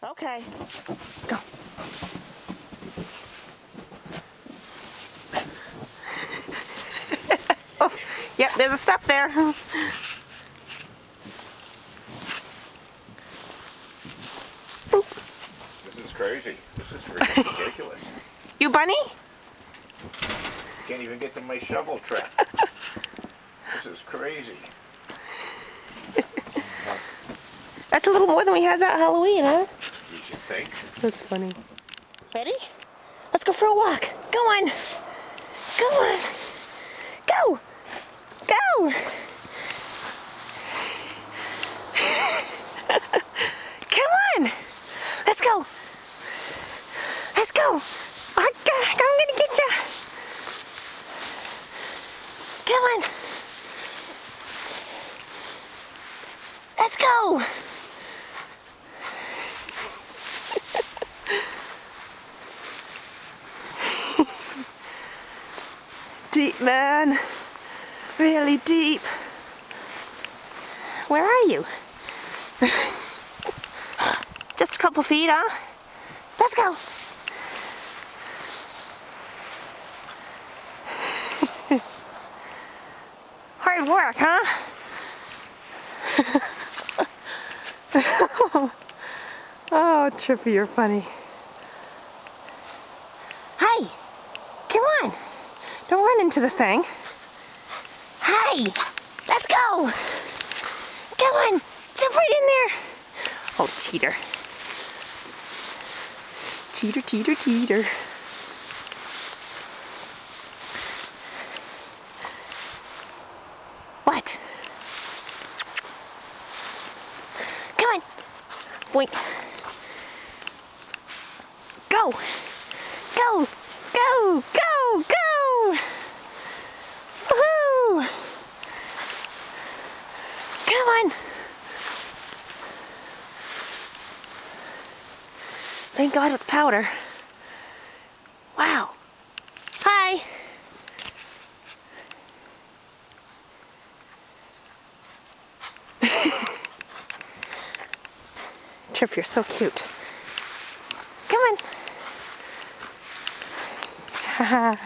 Okay. Go. Oh, yep, there's a step there. This is crazy. This is freaking ridiculous. You bunny? Can't even get to my shovel trap. This is crazy. That's a little more than we had that Halloween, huh? You should think. That's funny. Ready? Let's go for a walk. Go on. Go on. Go. Go. Come on. Let's go. Let's go. I'm gonna get you. Come on. Let's go. Deep, man. Really deep. Where are you? Just a couple feet, huh? Let's go. Hard work, huh? Oh, Trippy, you're funny. Hey, come on. Don't run into the thing. Hey, let's go. Come on, jump right in there. Oh, cheater. Cheater, cheater, cheater. What? Come on. Boink. Go. Go. Go. Go. Go. Woohoo. Come on. Thank God it's powder. Wow. Hi. Trip, you're so cute. Come on.